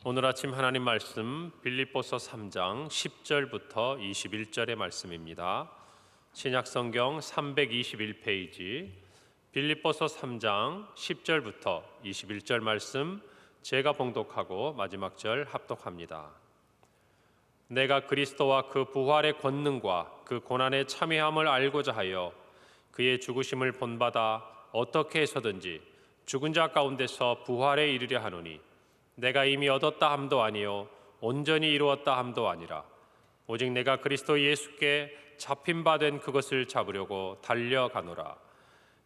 오늘 아침 하나님 말씀 빌립보서 3장 10절부터 21절의 말씀입니다. 신약성경 321페이지 빌립보서 3장 10절부터 21절 말씀 제가 봉독하고 마지막 절 합독합니다. 내가 그리스도와 그 부활의 권능과 그 고난의 참여함을 알고자 하여 그의 죽으심을 본받아 어떻게 해서든지 죽은 자 가운데서 부활에 이르려 하노니 내가 이미 얻었다 함도 아니요 온전히 이루었다 함도 아니라 오직 내가 그리스도 예수께 잡힌 바 된 그것을 잡으려고 달려가노라.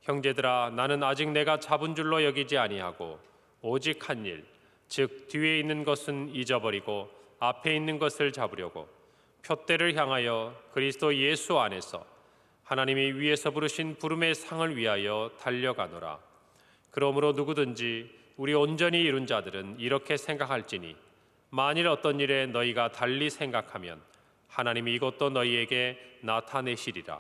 형제들아, 나는 아직 내가 잡은 줄로 여기지 아니하고 오직 한 일, 즉 뒤에 있는 것은 잊어버리고 앞에 있는 것을 잡으려고 표대를 향하여 그리스도 예수 안에서 하나님이 위에서 부르신 부름의 상을 위하여 달려가노라. 그러므로 누구든지 우리 온전히 이룬 자들은 이렇게 생각할지니 만일 어떤 일에 너희가 달리 생각하면 하나님이 이것도 너희에게 나타내시리라.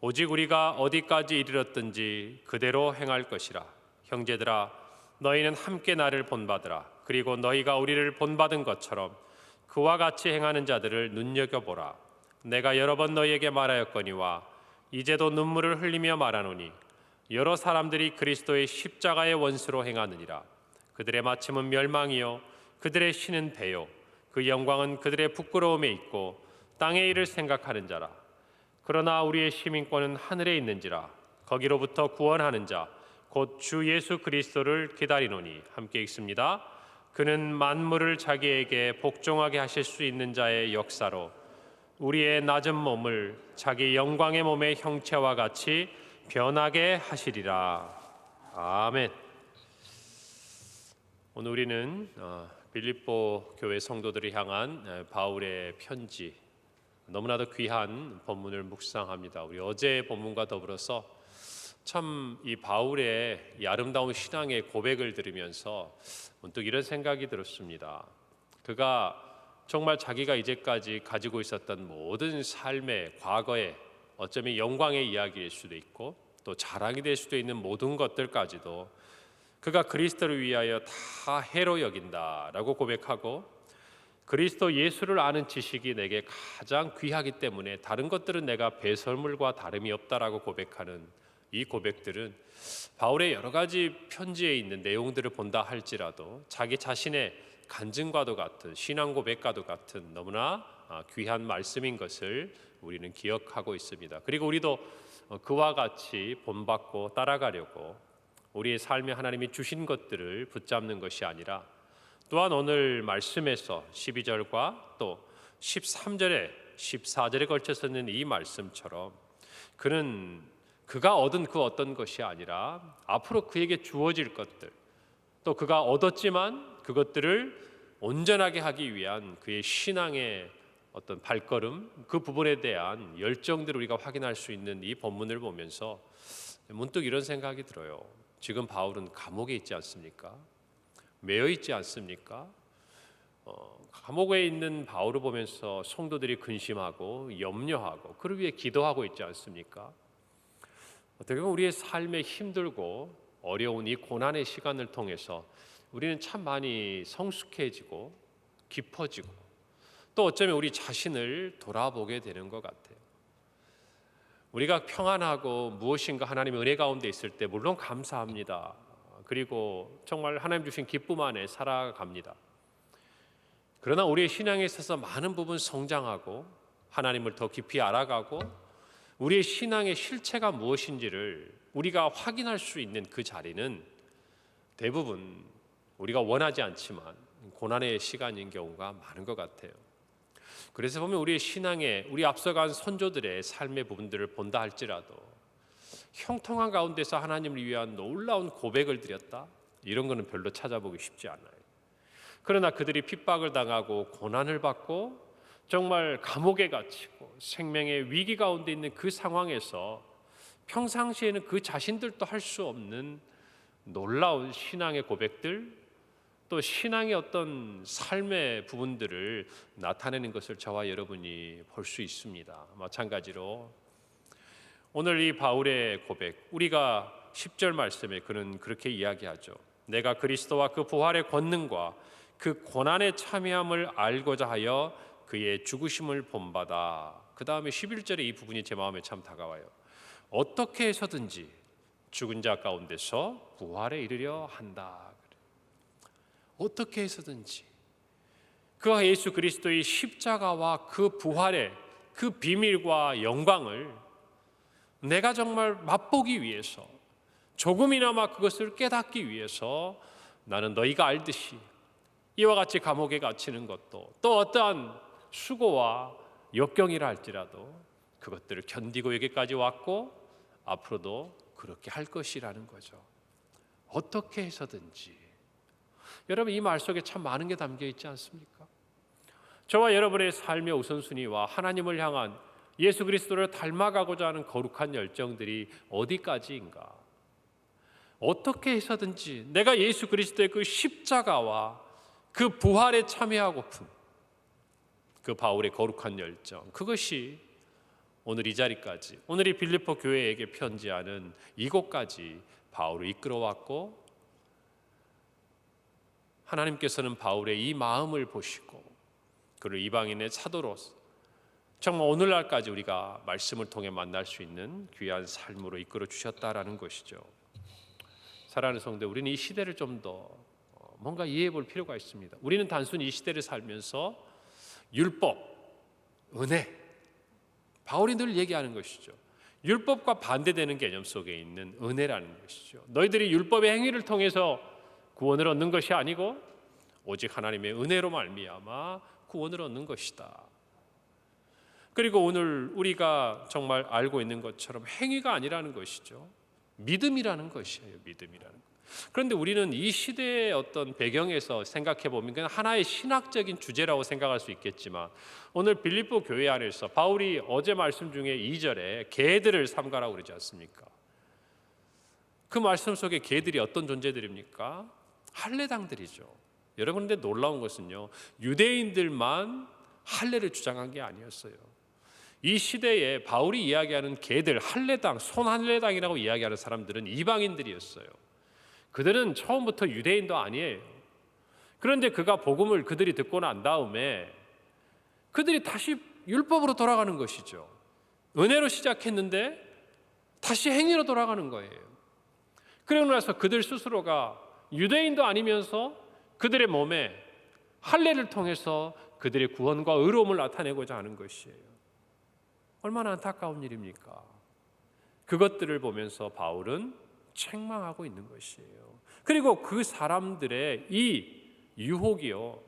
오직 우리가 어디까지 이르렀든지 그대로 행할 것이라. 형제들아, 너희는 함께 나를 본받으라. 그리고 너희가 우리를 본받은 것처럼 그와 같이 행하는 자들을 눈여겨보라. 내가 여러 번 너희에게 말하였거니와 이제도 눈물을 흘리며 말하노니 여러 사람들이 그리스도의 십자가의 원수로 행하느니라. 그들의 마침은 멸망이요 그들의 신은 배요 그 영광은 그들의 부끄러움에 있고 땅의 일을 생각하는 자라. 그러나 우리의 시민권은 하늘에 있는지라. 거기로부터 구원하는 자 곧 주 예수 그리스도를 기다리노니. 함께 읽습니다. 그는 만물을 자기에게 복종하게 하실 수 있는 자의 역사로 우리의 낮은 몸을 자기 영광의 몸의 형체와 같이 변하게 하시리라. 아멘. 오늘 우리는 빌립보 교회 성도들이 향한 바울의 편지, 너무나도 귀한 본문을 묵상합니다. 우리 어제 본문과 더불어서 참 이 바울의 이 아름다운 신앙의 고백을 들으면서 문득 이런 생각이 들었습니다. 그가 정말 자기가 이제까지 가지고 있었던 모든 삶의 과거의 어쩌면 영광의 이야기일 수도 있고 또 자랑이 될 수도 있는 모든 것들까지도 그가 그리스도를 위하여 다 해로 여긴다라고 고백하고, 그리스도 예수를 아는 지식이 내게 가장 귀하기 때문에 다른 것들은 내가 배설물과 다름이 없다라고 고백하는 이 고백들은 바울의 여러 가지 편지에 있는 내용들을 본다 할지라도 자기 자신의 간증과도 같은 신앙 고백과도 같은 너무나 귀한 말씀인 것을 우리는 기억하고 있습니다. 그리고 우리도 그와 같이 본받고 따라가려고 우리의 삶에 하나님이 주신 것들을 붙잡는 것이 아니라, 또한 오늘 말씀에서 12절과 또 13절에 14절에 걸쳐서 있는 이 말씀처럼 그가 얻은 그 어떤 것이 아니라 앞으로 그에게 주어질 것들, 또 그가 얻었지만 그것들을 온전하게 하기 위한 그의 신앙의 어떤 발걸음, 그 부분에 대한 열정들을 우리가 확인할 수 있는 이 본문을 보면서 문득 이런 생각이 들어요. 지금 바울은 감옥에 있지 않습니까? 매여 있지 않습니까? 감옥에 있는 바울을 보면서 성도들이 근심하고 염려하고 그를 위해 기도하고 있지 않습니까? 어떻게 보면 우리의 삶에 힘들고 어려운 이 고난의 시간을 통해서 우리는 참 많이 성숙해지고 깊어지고 또 어쩌면 우리 자신을 돌아보게 되는 것 같아요. 우리가 평안하고 무엇인가 하나님의 은혜 가운데 있을 때 물론 감사합니다. 그리고 정말 하나님 주신 기쁨 안에 살아갑니다. 그러나 우리의 신앙에 있어서 많은 부분 성장하고 하나님을 더 깊이 알아가고 우리의 신앙의 실체가 무엇인지를 우리가 확인할 수 있는 그 자리는 대부분 우리가 원하지 않지만 고난의 시간인 경우가 많은 것 같아요. 그래서 보면 우리의 신앙에 우리 앞서간 선조들의 삶의 부분들을 본다 할지라도 형통한 가운데서 하나님을 위한 놀라운 고백을 드렸다, 이런 거는 별로 찾아보기 쉽지 않아요. 그러나 그들이 핍박을 당하고 고난을 받고 정말 감옥에 갇히고 생명의 위기 가운데 있는 그 상황에서 평상시에는 그 자신들도 할 수 없는 놀라운 신앙의 고백들, 또 신앙의 어떤 삶의 부분들을 나타내는 것을 저와 여러분이 볼 수 있습니다. 마찬가지로 오늘 이 바울의 고백, 우리가 10절 말씀에 그는 그렇게 이야기하죠. 내가 그리스도와 그 부활의 권능과 그 고난에 참여함을 알고자 하여 그의 죽으심을 본받아. 그 다음에 11절에 이 부분이 제 마음에 참 다가와요. 어떻게 해서든지 죽은 자 가운데서 부활에 이르려 한다. 어떻게 해서든지 그 예수 그리스도의 십자가와 그 부활의 그 비밀과 영광을 내가 정말 맛보기 위해서, 조금이나마 그것을 깨닫기 위해서 나는 너희가 알듯이 이와 같이 감옥에 갇히는 것도, 또 어떠한 수고와 역경이라 할지라도 그것들을 견디고 여기까지 왔고 앞으로도 그렇게 할 것이라는 거죠. 어떻게 해서든지. 여러분, 이 말 속에 참 많은 게 담겨 있지 않습니까? 저와 여러분의 삶의 우선순위와 하나님을 향한 예수 그리스도를 닮아가고자 하는 거룩한 열정들이 어디까지인가? 어떻게 해서든지 내가 예수 그리스도의 그 십자가와 그 부활에 참여하고픈 그 바울의 거룩한 열정, 그것이 오늘 이 자리까지, 오늘 이 빌립보 교회에게 편지하는 이곳까지 바울을 이끌어왔고, 하나님께서는 바울의 이 마음을 보시고 그를 이방인의 사도로서 정말 오늘날까지 우리가 말씀을 통해 만날 수 있는 귀한 삶으로 이끌어 주셨다라는 것이죠. 사랑하는 성도, 우리는 이 시대를 좀 더 뭔가 이해해 볼 필요가 있습니다. 우리는 단순히 이 시대를 살면서 율법, 은혜, 바울이 늘 얘기하는 것이죠. 율법과 반대되는 개념 속에 있는 은혜라는 것이죠. 너희들이 율법의 행위를 통해서 구원을 얻는 것이 아니고 오직 하나님의 은혜로 말미암아 구원을 얻는 것이다. 그리고 오늘 우리가 정말 알고 있는 것처럼 행위가 아니라는 것이죠. 믿음이라는 것이에요. 믿음이라는 것. 그런데 우리는 이 시대의 어떤 배경에서 생각해 보면 그냥 하나의 신학적인 주제라고 생각할 수 있겠지만, 오늘 빌립보 교회 안에서 바울이 어제 말씀 중에 2절에 개들을 삼가라고 그러지 않습니까? 그 말씀 속에 개들이 어떤 존재들입니까? 할례당들이죠. 여러분, 근데 놀라운 것은요, 유대인들만 할례를 주장한 게 아니었어요. 이 시대에 바울이 이야기하는 개들, 할례당, 손할례당이라고 이야기하는 사람들은 이방인들이었어요. 그들은 처음부터 유대인도 아니에요. 그런데 그가 복음을 그들이 듣고 난 다음에 그들이 다시 율법으로 돌아가는 것이죠. 은혜로 시작했는데 다시 행위로 돌아가는 거예요. 그러고 나서 그들 스스로가 유대인도 아니면서 그들의 몸에 할례를 통해서 그들의 구원과 의로움을 나타내고자 하는 것이에요. 얼마나 안타까운 일입니까? 그것들을 보면서 바울은 책망하고 있는 것이에요. 그리고 그 사람들의 이 유혹이요,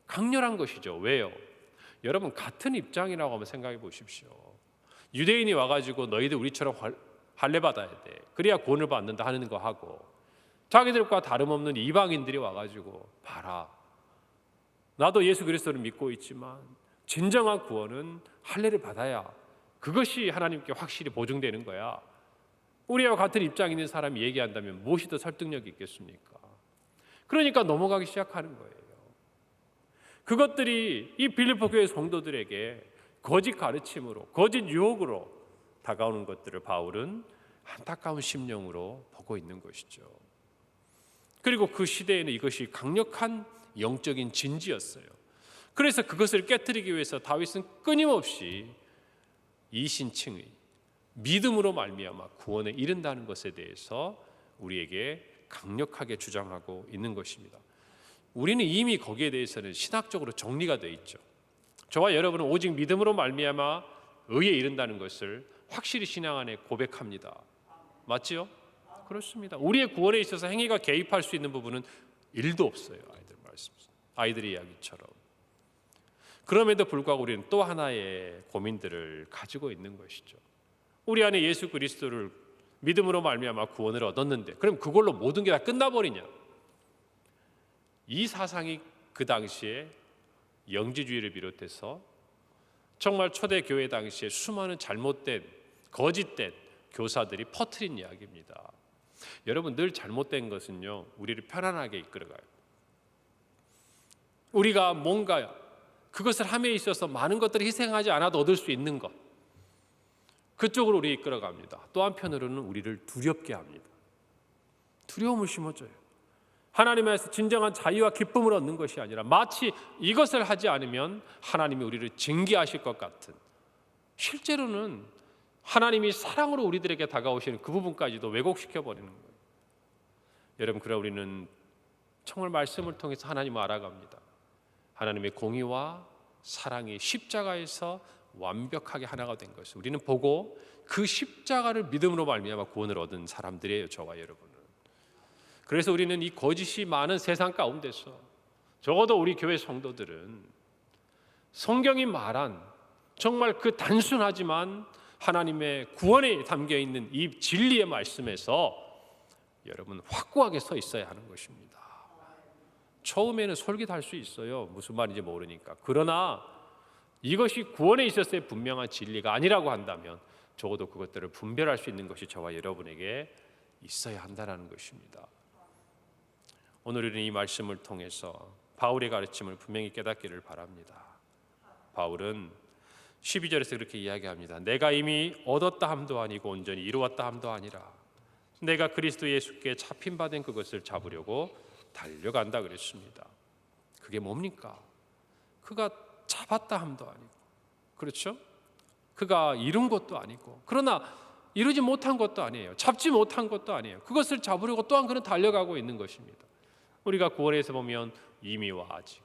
강렬한 것이죠. 왜요? 여러분, 같은 입장이라고 한번 생각해 보십시오. 유대인이 와가지고 너희들 우리처럼 할례 받아야 돼, 그래야 구원을 받는다 하는 거 하고, 자기들과 다름없는 이방인들이 와가지고 봐라, 나도 예수 그리스도를 믿고 있지만 진정한 구원은 할례를 받아야 그것이 하나님께 확실히 보증되는 거야. 우리와 같은 입장에 있는 사람이 얘기한다면 무엇이 더 설득력이 있겠습니까? 그러니까 넘어가기 시작하는 거예요. 그것들이 이 빌립보 교회 성도들에게 거짓 가르침으로, 거짓 유혹으로 다가오는 것들을 바울은 안타까운 심령으로 보고 있는 것이죠. 그리고 그 시대에는 이것이 강력한 영적인 진지였어요. 그래서 그것을 깨뜨리기 위해서 다윗은 끊임없이 이신칭의 믿음으로 말미암아 구원에 이른다는 것에 대해서 우리에게 강력하게 주장하고 있는 것입니다. 우리는 이미 거기에 대해서는 신학적으로 정리가 되어 있죠. 저와 여러분은 오직 믿음으로 말미암아 의에 이른다는 것을 확실히 신앙 안에 고백합니다. 맞지요? 그렇습니다. 우리의 구원에 있어서 행위가 개입할 수 있는 부분은 1도 없어요. 아이들의 이야기처럼. 그럼에도 불구하고 우리는 또 하나의 고민들을 가지고 있는 것이죠. 우리 안에 예수 그리스도를 믿음으로 말미암아 구원을 얻었는데 그럼 그걸로 모든 게 다 끝나버리냐? 이 사상이 그 당시에 영지주의를 비롯해서 정말 초대교회 당시에 수많은 잘못된, 거짓된 교사들이 퍼뜨린 이야기입니다. 여러분, 늘 잘못된 것은요, 우리를 편안하게 이끌어가요. 우리가 뭔가 그것을 함에 있어서 많은 것들을 희생하지 않아도 얻을 수 있는 것, 그쪽으로 우리 이끌어갑니다. 또 한편으로는 우리를 두렵게 합니다. 두려움을 심어줘요. 하나님에서 진정한 자유와 기쁨을 얻는 것이 아니라 마치 이것을 하지 않으면 하나님이 우리를 징계하실 것 같은, 실제로는 하나님이 사랑으로 우리들에게 다가오시는 그 부분까지도 왜곡시켜 버리는 거예요. 여러분, 그래 우리는 정말 말씀을 통해서 하나님을 알아갑니다. 하나님의 공의와 사랑이 십자가에서 완벽하게 하나가 된 것을 우리는 보고 그 십자가를 믿음으로 말미암아 구원을 얻은 사람들이에요, 저와 여러분은. 그래서 우리는 이 거짓이 많은 세상 가운데서 적어도 우리 교회 성도들은 성경이 말한 정말 그 단순하지만 하나님의 구원에 담겨 있는 이 진리의 말씀에서 여러분 확고하게 서 있어야 하는 것입니다. 처음에는 솔깃할 수 있어요. 무슨 말인지 모르니까. 그러나 이것이 구원에 있어서의 분명한 진리가 아니라고 한다면 적어도 그것들을 분별할 수 있는 것이 저와 여러분에게 있어야 한다는 것입니다. 오늘 우리는 이 말씀을 통해서 바울의 가르침을 분명히 깨닫기를 바랍니다. 바울은 12절에서 그렇게 이야기합니다. 내가 이미 얻었다 함도 아니고 온전히 이루었다 함도 아니라 내가 그리스도 예수께 잡힌 바 된 그것을 잡으려고 달려간다 그랬습니다. 그게 뭡니까? 그가 잡았다 함도 아니고, 그렇죠? 그가 이룬 것도 아니고, 그러나 이루지 못한 것도 아니에요. 잡지 못한 것도 아니에요. 그것을 잡으려고 또한 그는 달려가고 있는 것입니다. 우리가 구원에서 보면 이미와 아직,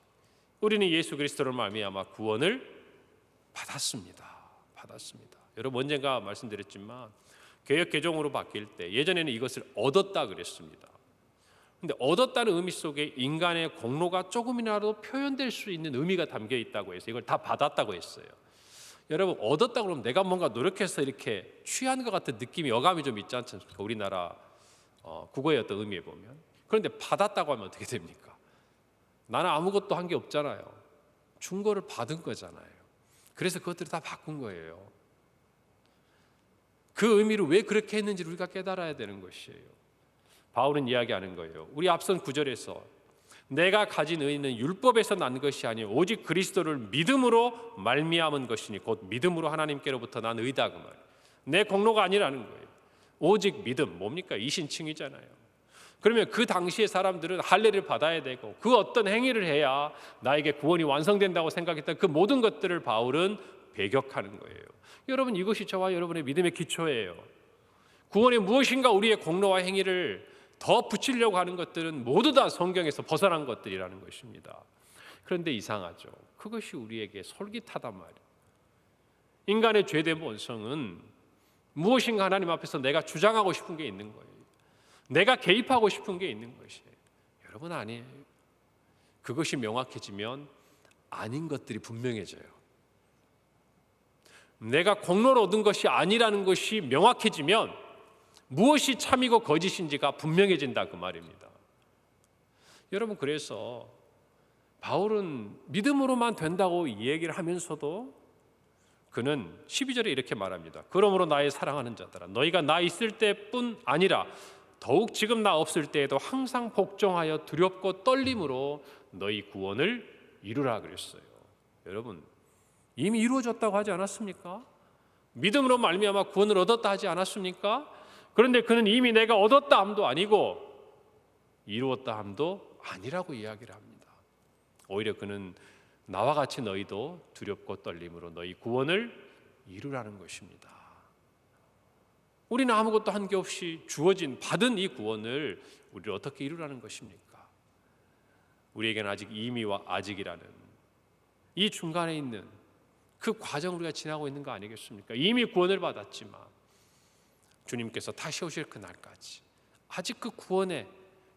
우리는 예수 그리스도를 말미암아 구원을 받았습니다. 여러분, 언젠가 말씀드렸지만 개역 개정으로 바뀔 때 예전에는 이것을 얻었다 그랬습니다. 근데 얻었다는 의미 속에 인간의 공로가 조금이라도 표현될 수 있는 의미가 담겨 있다고 해서 이걸 다 받았다고 했어요. 여러분, 얻었다 그러면 내가 뭔가 노력해서 이렇게 취한 것 같은 느낌이 어감이 좀 있지 않습니까? 우리나라 국어의 어떤 의미에 보면. 그런데 받았다고 하면 어떻게 됩니까? 나는 아무것도 한 게 없잖아요. 준 거를 받은 거잖아요. 그래서 그것들을 다 바꾼 거예요. 그 의미를 왜 그렇게 했는지를 우리가 깨달아야 되는 것이에요. 바울은 이야기하는 거예요. 우리 앞선 9절에서 내가 가진 의는 율법에서 난 것이 아니요 오직 그리스도를 믿음으로 말미암은 것이니 곧 믿음으로 하나님께로부터 난 의다, 그 말. 내 공로가 아니라는 거예요. 오직 믿음, 뭡니까? 이신칭이잖아요. 그러면 그 당시의 사람들은 할례를 받아야 되고 그 어떤 행위를 해야 나에게 구원이 완성된다고 생각했던 그 모든 것들을 바울은 배격하는 거예요. 여러분, 이것이 저와 여러분의 믿음의 기초예요. 구원이 무엇인가 우리의 공로와 행위를 더 붙이려고 하는 것들은 모두 다 성경에서 벗어난 것들이라는 것입니다. 그런데 이상하죠. 그것이 우리에게 솔깃하단 말이에요. 인간의 죄된 본성은 무엇인가 하나님 앞에서 내가 주장하고 싶은 게 있는 거예요. 내가 개입하고 싶은 게 있는 것이에요. 여러분, 아니에요. 그것이 명확해지면 아닌 것들이 분명해져요. 내가 공로를 얻은 것이 아니라는 것이 명확해지면 무엇이 참이고 거짓인지가 분명해진다, 그 말입니다. 여러분, 그래서 바울은 믿음으로만 된다고 이 얘기를 하면서도 그는 12절에 이렇게 말합니다. 그러므로 나의 사랑하는 자들아, 너희가 나 있을 때뿐 아니라 더욱 지금 나 없을 때에도 항상 복종하여 두렵고 떨림으로 너희 구원을 이루라 그랬어요. 여러분, 이미 이루어졌다고 하지 않았습니까? 믿음으로 말미암아 구원을 얻었다 하지 않았습니까? 그런데 그는 이미 내가 얻었다 함도 아니고 이루었다 함도 아니라고 이야기를 합니다. 오히려 그는 나와 같이 너희도 두렵고 떨림으로 너희 구원을 이루라는 것입니다. 우리는 아무것도 한 게 없이 주어진 받은 이 구원을 우리를 어떻게 이루라는 것입니까? 우리에게는 아직 이미와 아직이라는 이 중간에 있는 그 과정을 우리가 지나고 있는 거 아니겠습니까? 이미 구원을 받았지만 주님께서 다시 오실 그날까지 아직 그 구원의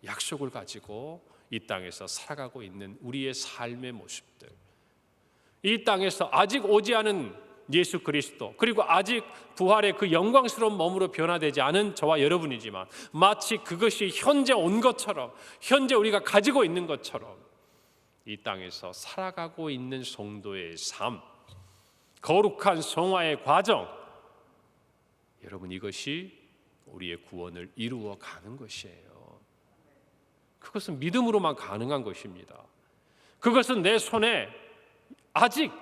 약속을 가지고 이 땅에서 살아가고 있는 우리의 삶의 모습들, 이 땅에서 아직 오지 않은 예수 그리스도, 그리고 아직 부활의 그 영광스러운 몸으로 변화되지 않은 저와 여러분이지만 마치 그것이 현재 온 것처럼, 현재 우리가 가지고 있는 것처럼 이 땅에서 살아가고 있는 성도의 삶, 거룩한 성화의 과정, 여러분, 이것이 우리의 구원을 이루어 가는 것이에요. 그것은 믿음으로만 가능한 것입니다. 그것은 내 손에 아직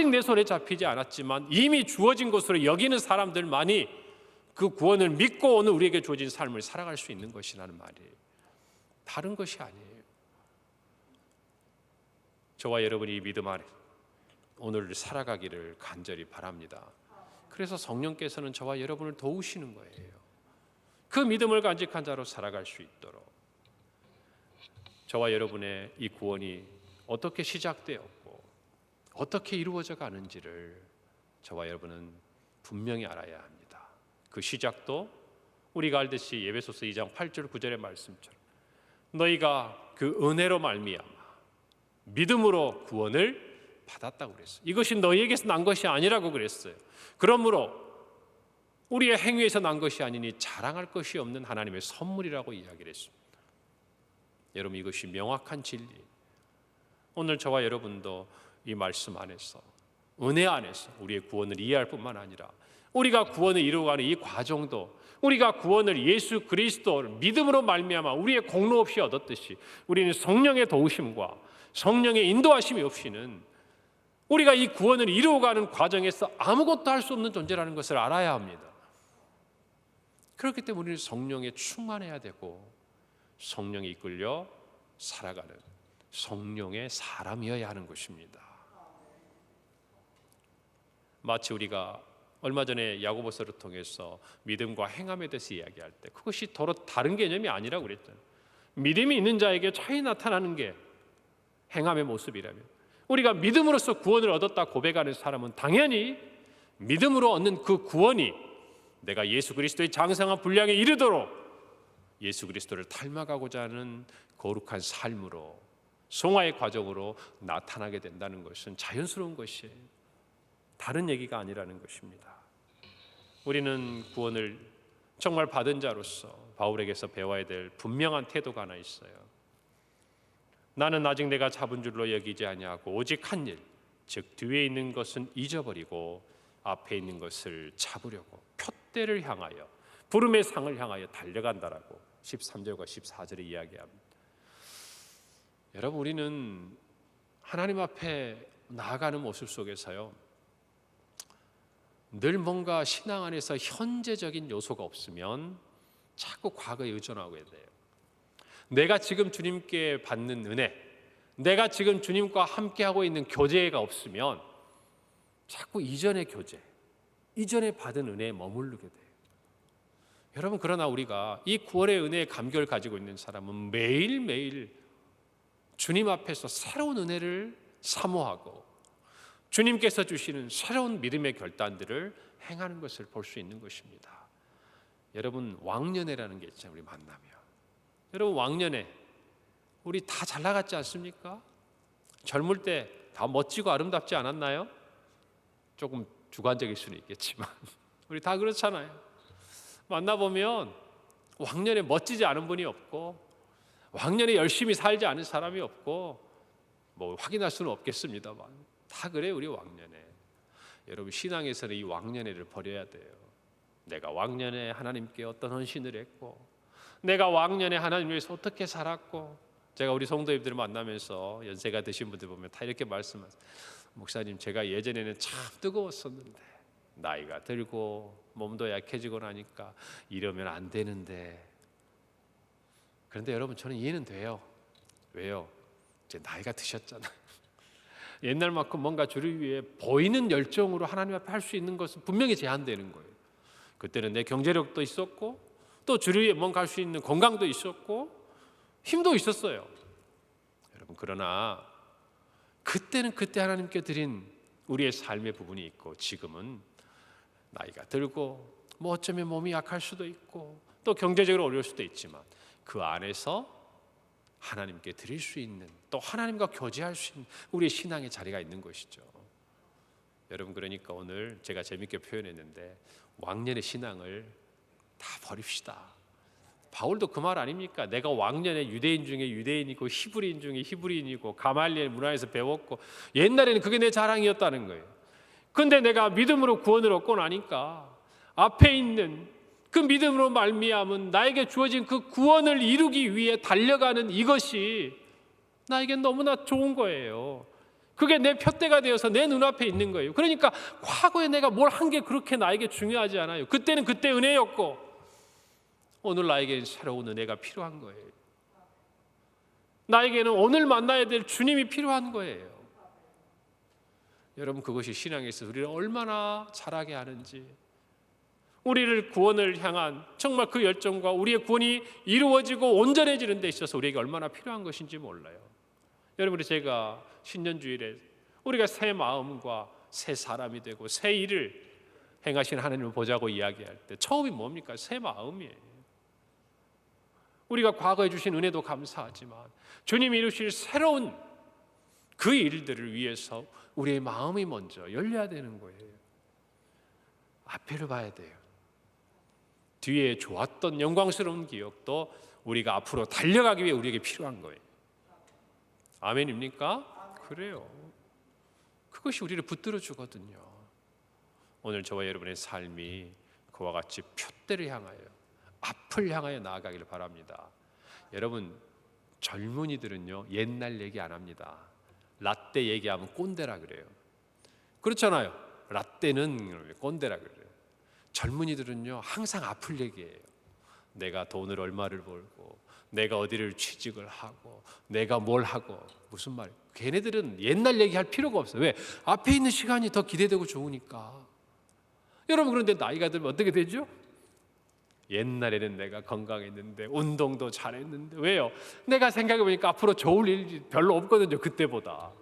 내 손에 잡히지 않았지만 이미 주어진 것으로 여기는 사람들만이 그 구원을 믿고 오늘 우리에게 주어진 삶을 살아갈 수 있는 것이라는 말이에요. 다른 것이 아니에요. 저와 여러분이 이 믿음 안에 오늘 살아가기를 간절히 바랍니다. 그래서 성령께서는 저와 여러분을 도우시는 거예요. 그 믿음을 간직한 자로 살아갈 수 있도록. 저와 여러분의 이 구원이 어떻게 시작되었고 어떻게 이루어져 가는지를 저와 여러분은 분명히 알아야 합니다. 그 시작도 우리가 알듯이 에베소서 2장 8절 9절의 말씀처럼 너희가 그 은혜로 말미암아 믿음으로 구원을 받았다고 그랬어요. 이것이 너희에게서 난 것이 아니라고 그랬어요. 그러므로 우리의 행위에서 난 것이 아니니 자랑할 것이 없는 하나님의 선물이라고 이야기를 했습니다. 여러분, 이것이 명확한 진리. 오늘 저와 여러분도 이 말씀 안에서, 은혜 안에서 우리의 구원을 이해할 뿐만 아니라 우리가 구원을 이루어가는 이 과정도, 우리가 구원을 예수 그리스도를 믿음으로 말미암아 우리의 공로 없이 얻었듯이 우리는 성령의 도우심과 성령의 인도하심이 없이는 우리가 이 구원을 이루어가는 과정에서 아무것도 할 수 없는 존재라는 것을 알아야 합니다. 그렇기 때문에 우리는 성령에 충만해야 되고 성령에 이끌려 살아가는 성령의 사람이어야 하는 것입니다. 마치 우리가 얼마 전에 야고보서를 통해서 믿음과 행함에 대해서 이야기할 때 그것이 더러 다른 개념이 아니라고 그랬잖아요. 믿음이 있는 자에게 차이 나타나는 게 행함의 모습이라면, 우리가 믿음으로써 구원을 얻었다 고백하는 사람은 당연히 믿음으로 얻는 그 구원이 내가 예수 그리스도의 장성한 분량에 이르도록 예수 그리스도를 닮아가고자 하는 거룩한 삶으로, 성화의 과정으로 나타나게 된다는 것은 자연스러운 것이에요. 다른 얘기가 아니라는 것입니다. 우리는 구원을 정말 받은 자로서 바울에게서 배워야 될 분명한 태도가 하나 있어요. 나는 아직 내가 잡은 줄로 여기지 아니하고 오직 한 일, 즉 뒤에 있는 것은 잊어버리고 앞에 있는 것을 잡으려고 표대를 향하여 부름의 상을 향하여 달려간다라고 13절과 14절에 이야기합니다. 여러분, 우리는 하나님 앞에 나아가는 모습 속에서요, 늘 뭔가 신앙 안에서 현재적인 요소가 없으면 자꾸 과거에 의존하게 돼요. 내가 지금 주님께 받는 은혜, 내가 지금 주님과 함께하고 있는 교제가 없으면 자꾸 이전의 교제, 이전에 받은 은혜에 머무르게 돼요. 여러분, 그러나 우리가 이 구원의 은혜의 감격을 가지고 있는 사람은 매일매일 주님 앞에서 새로운 은혜를 사모하고 주님께서 주시는 새로운 믿음의 결단들을 행하는 것을 볼 수 있는 것입니다. 여러분, 왕년회라는 게 있잖아요. 우리 만나면 여러분, 왕년회 우리 다 잘 나갔지 않습니까? 젊을 때 다 멋지고 아름답지 않았나요? 조금 주관적일 수는 있겠지만 우리 다 그렇잖아요. 만나보면 왕년에 멋지지 않은 분이 없고 왕년에 열심히 살지 않은 사람이 없고 뭐 확인할 수는 없겠습니다만 다 그래요. 우리 왕년에. 여러분, 신앙에서는 이 왕년회를 버려야 돼요. 내가 왕년에 하나님께 어떤 헌신을 했고, 내가 왕년에 하나님 위해서 어떻게 살았고. 제가 우리 성도님들을 만나면서 연세가 드신 분들 보면 다 이렇게 말씀하세요. 목사님, 제가 예전에는 참 뜨거웠었는데 나이가 들고 몸도 약해지고 나니까 이러면 안 되는데. 그런데 여러분, 저는 이해는 돼요. 왜요? 이제 나이가 드셨잖아요. 옛날만큼 뭔가 주를 위해 보이는 열정으로 하나님 앞에 할 수 있는 것은 분명히 제한되는 거예요. 그때는 내 경제력도 있었고 또 주를 위해 뭔가 할 수 있는 건강도 있었고 힘도 있었어요. 여러분, 그러나 그때는 그때 하나님께 드린 우리의 삶의 부분이 있고 지금은 나이가 들고 뭐 어쩌면 몸이 약할 수도 있고 또 경제적으로 어려울 수도 있지만 그 안에서 하나님께 드릴 수 있는, 또 하나님과 교제할 수 있는 우리의 신앙의 자리가 있는 것이죠. 여러분, 그러니까 오늘 제가 재밌게 표현했는데 왕년의 신앙을 다 버립시다. 바울도 그 말 아닙니까? 내가 왕년에 유대인 중에 유대인이고 히브리인 중에 히브리인이고 가말리엘 문화에서 배웠고 옛날에는 그게 내 자랑이었다는 거예요. 근데 내가 믿음으로 구원을 얻고 나니까 앞에 있는 그 믿음으로 말미암은 나에게 주어진 그 구원을 이루기 위해 달려가는 이것이 나에게 너무나 좋은 거예요. 그게 내 표대가 되어서 내 눈앞에 있는 거예요. 그러니까 과거에 내가 뭘 한 게 그렇게 나에게 중요하지 않아요. 그때는 그때 은혜였고 오늘 나에게 새로운 은혜가 필요한 거예요. 나에게는 오늘 만나야 될 주님이 필요한 거예요. 여러분, 그것이 신앙에 있어서 우리를 얼마나 자라게 하는지, 우리를 구원을 향한 정말 그 열정과 우리의 구원이 이루어지고 온전해지는 데 있어서 우리에게 얼마나 필요한 것인지 몰라요. 여러분, 제가 신년주일에 우리가 새 마음과 새 사람이 되고 새 일을 행하신 하나님을 보자고 이야기할 때 처음이 뭡니까? 새 마음이에요. 우리가 과거에 주신 은혜도 감사하지만 주님이 이루실 새로운 그 일들을 위해서 우리의 마음이 먼저 열려야 되는 거예요. 앞에를 봐야 돼요. 뒤에 좋았던 영광스러운 기억도 우리가 앞으로 달려가기 위해 우리에게 필요한 거예요. 아멘입니까? 그래요. 그것이 우리를 붙들어 주거든요. 오늘 저와 여러분의 삶이 그와 같이 표대를 향하여, 앞을 향하여 나아가기를 바랍니다. 여러분, 젊은이들은요 옛날 얘기 안 합니다. 라떼 얘기하면 꼰대라 그래요. 그렇잖아요. 라떼는 꼰대라 그래요. 젊은이들은요 항상 앞을 얘기해요. 내가 돈을 얼마를 벌고, 내가 어디를 취직을 하고, 내가 뭘 하고. 무슨 말이에요? 걔네들은 옛날 얘기할 필요가 없어요. 왜? 앞에 있는 시간이 더 기대되고 좋으니까. 여러분, 그런데 나이가 들면 어떻게 되죠? 옛날에는 내가 건강했는데, 운동도 잘했는데. 왜요? 내가 생각해보니까 앞으로 좋을 일이 별로 없거든요, 그때보다.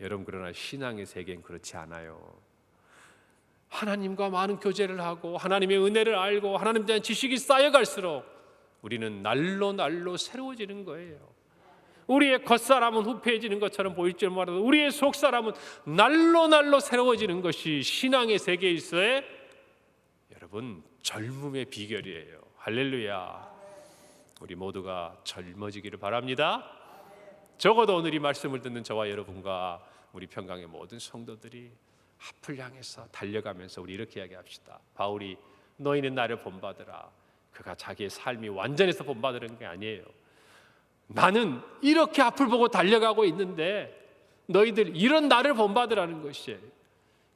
여러분, 그러나 신앙의 세계는 그렇지 않아요. 하나님과 많은 교제를 하고 하나님의 은혜를 알고 하나님에 대한 지식이 쌓여갈수록 우리는 날로 새로워지는 거예요. 우리의 겉사람은 후패해지는 것처럼 보일지 몰라도 우리의 속사람은 날로 새로워지는 것이 신앙의 세계에서의 여러분 젊음의 비결이에요. 할렐루야. 우리 모두가 젊어지기를 바랍니다. 적어도 오늘 이 말씀을 듣는 저와 여러분과 우리 평강의 모든 성도들이 앞을 향해서 달려가면서 우리 이렇게 이야기합시다. 바울이 너희는 나를 본받으라. 그가 자기의 삶이 완전해서 본받으라는 게 아니에요. 나는 이렇게 앞을 보고 달려가고 있는데 너희들 이런 나를 본받으라는 것이에요.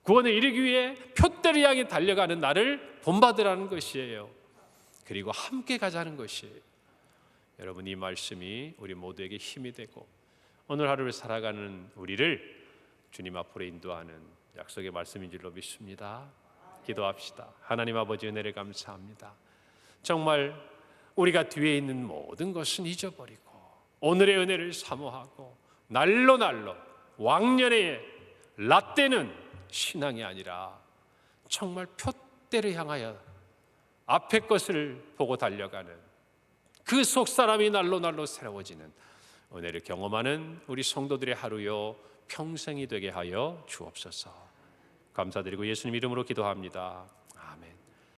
구원을 이루기 위해 표대를 향해 달려가는 나를 본받으라는 것이에요. 그리고 함께 가자는 것이에요. 여러분, 이 말씀이 우리 모두에게 힘이 되고 오늘 하루를 살아가는 우리를 주님 앞으로 인도하는 약속의 말씀인 줄로 믿습니다. 기도합시다. 하나님 아버지, 은혜를 감사합니다. 정말 우리가 뒤에 있는 모든 것은 잊어버리고 오늘의 은혜를 사모하고 날로 왕년의 라떼는 신앙이 아니라 정말 표대를 향하여 앞의 것을 보고 달려가는 그 속사람이 날로 새로워지는 은혜를 경험하는 우리 성도들의 하루요 평생이 되게 하여 주옵소서. 감사드리고 예수님 이름으로 기도합니다.